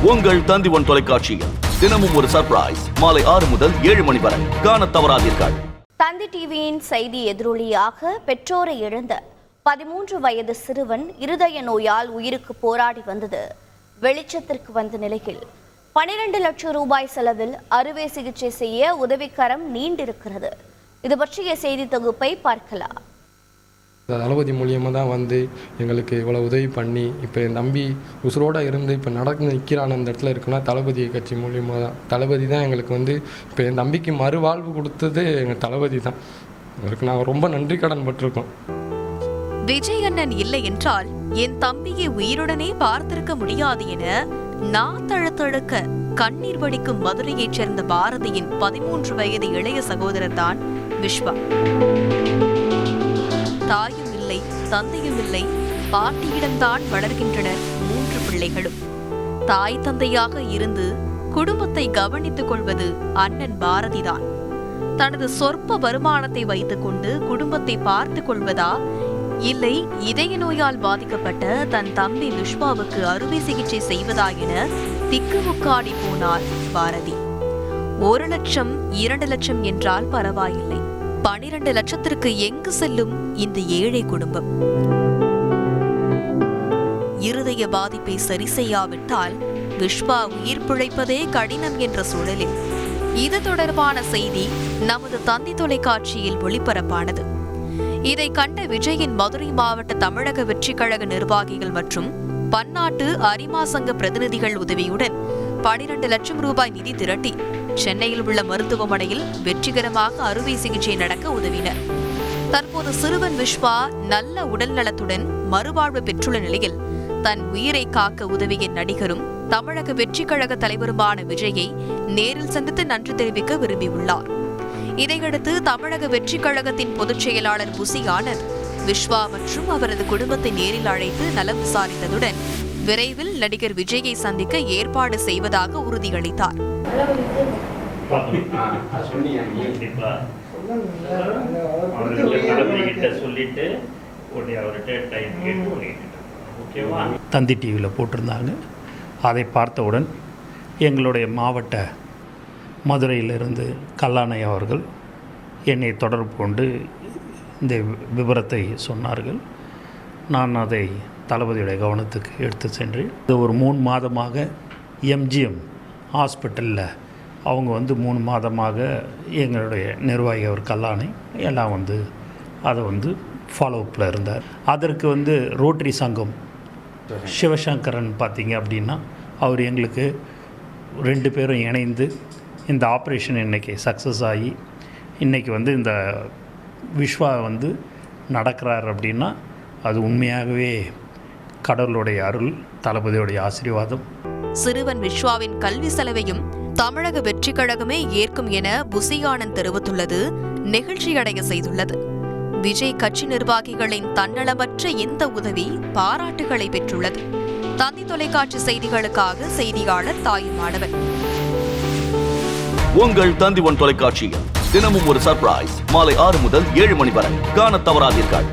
உங்கள் தந்தி ஒன் தொலைக்காட்சியில் தினமும் ஒரு சர்ப்ரைஸ் மாலை 6 முதல் 7 மணி வரை காணத் தவறாதீர்கள். தந்தி டிவியின் செய்தி எதிரொலியாக பெற்றோரை இழந்த 13 வயது சிறுவன் இருதய நோயால் உயிருக்கு போராடி வந்தது வெளிச்சத்திற்கு வந்த நிலையில் 12 லட்சம் ரூபாய் செலவில் அறுவை சிகிச்சை செய்ய உதவிக்கரம் நீண்டிருக்கிறது. இது பற்றிய செய்தி தொகுப்பை பார்க்கலாம். தளபதி மூலியமாக தான் வந்து எங்களுக்கு இவ்வளோ உதவி பண்ணி இப்போ என் தம்பி உசுரோடு இருந்து இப்போ நடந்து நிற்கிறான் அந்த இடத்துல இருக்குன்னா தளபதி கட்சி மூலியமாக தான். தளபதி தான் எங்களுக்கு வந்து இப்போ என் தம்பிக்கு மறுவாழ்வு கொடுத்தது எங்கள் தளபதி தான். அவருக்கு நாங்கள் ரொம்ப நன்றி கடன் பட்டிருக்கோம். விஜய் அண்ணன் இல்லை என்றால் என் தம்பியை உயிருடனே பார்த்திருக்க முடியாது என நான் தழுத்தழுக்க கண்ணீர் வடிக்கும் மதுரையைச் சேர்ந்த பாரதியின் 13 வயது இளைய சகோதரர் தான் விஸ்வா. தாயும் இல்லை, தந்தையும் இல்லை, பாட்டியிடம்தான் வளர்கின்றனர் 3 பிள்ளைகளும். தாய் தந்தையாக இருந்து குடும்பத்தை கவனித்துக் கொள்வது அண்ணன் பாரதிதான். தனது சொற்ப வருமானத்தை வைத்துக் கொண்டு குடும்பத்தை பார்த்துக் கொள்வதா, இல்லை இதய நோயால் பாதிக்கப்பட்ட தன் தம்பி விஸ்வாவுக்கு அறுவை சிகிச்சை செய்வதா என திக்குமுக்காடி போனார் பாரதி. 1 லட்சம் 2 லட்சம் என்றால் பரவாயில்லை, 12 லட்சத்திற்கு எங்கு செல்லும் இந்த ஏழை குடும்பம்? இருதய பாதிப்பை சரி செய்யாவிட்டால் விஸ்வா உயிர் பிழைப்பதே கடினம் என்ற சூழலில் இது தொடர்பான செய்தி நமது தந்தி தொலைக்காட்சியில் ஒளிபரப்பானது. இதை கண்ட விஜயின் மதுரை மாவட்ட தமிழக வெற்றிக் கழக நிர்வாகிகள் மற்றும் பன்னாட்டு அரிமா சங்க பிரதிநிதிகள் உதவியுடன் 12 லட்சம் ரூபாய் நிதி திரட்டி சென்னையில் உள்ள மருத்துவமனையில் வெற்றிகரமாக அறுவை சிகிச்சை நடக்க உதவினர். தற்போது சிறுவன் விஸ்வா நல்ல உடல் நலத்துடன் மறுவாழ்வு பெற்றுள்ள நிலையில் தன் உயிரை காக்க உதவிய நடிகரும் தமிழக வெற்றிக் கழக தலைவருமான விஜயை நேரில் சந்தித்து நன்றி தெரிவிக்க விரும்பியுள்ளார். இதையடுத்து தமிழக வெற்றிக் கழகத்தின் பொதுச் செயலாளர் புசி ஆனந்த் விஸ்வா மற்றும் அவரது குடும்பத்தை நேரில் அழைத்து நலம் விசாரித்ததுடன் விரைவில் நடிகர் விஜயை சந்திக்க ஏற்பாடு செய்வதாக உறுதியளித்தார். தந்தி டிவியில் போட்டிருந்தாங்க. அதை பார்த்தவுடன் எங்களுடைய மாவட்ட மதுரையிலிருந்து கல்லானை அவர்கள் என்னை தொடர்பு கொண்டு இந்த விவரத்தை சொன்னார்கள். நான் அதை தளபதியுடைய கவனத்துக்கு எடுத்து சென்றேன். இது ஒரு 3 மாதமாக எம்ஜிஎம் ஹாஸ்பிட்டலில் அவங்க வந்து 3 மாதமாக எங்களுடைய நிர்வாகி அவர் கல்லானை எல்லாம் வந்து அதை வந்து ஃபாலோஅப்பில் இருந்தார். அதற்கு வந்து ரோட்டரி சங்கம் சிவசங்கரன் பார்த்திங்க அப்படின்னா அவர் எங்களுக்கு 2 பேரும் இணைந்து இந்த ஆப்ரேஷன் இன்றைக்கி சக்ஸஸ் ஆகி இன்றைக்கி வந்து இந்த விஸ்வா வந்து நடக்கிறார் அப்படின்னா அது உண்மையாகவே கடவுளுடைய அருள், தளபதியுடைய ஆசீர்வாதம். சிறுவன் விஸ்வாவின் கல்வி செலவையும் தமிழக வெற்றிக் கழகமே ஏற்கும் என புசி ஆனந்த் தெரிவித்துள்ளது நெகிழ்ச்சியடைய செய்துள்ளது. விஜய் கட்சி நிர்வாகிகளின் தன்னலமற்ற இந்த உதவி பாராட்டுகளை பெற்றுள்ளது. தந்தி தொலைக்காட்சி செய்திகளுக்காக செய்தியாளர் தாயுமானவன். உங்கள் தந்தி ஒன் தொலைக்காட்சியில் தினமும் ஒரு சர்ப்ரைஸ் மாலை 6 முதல் 7 மணி வரை காணத் தவறாதீர்கள்.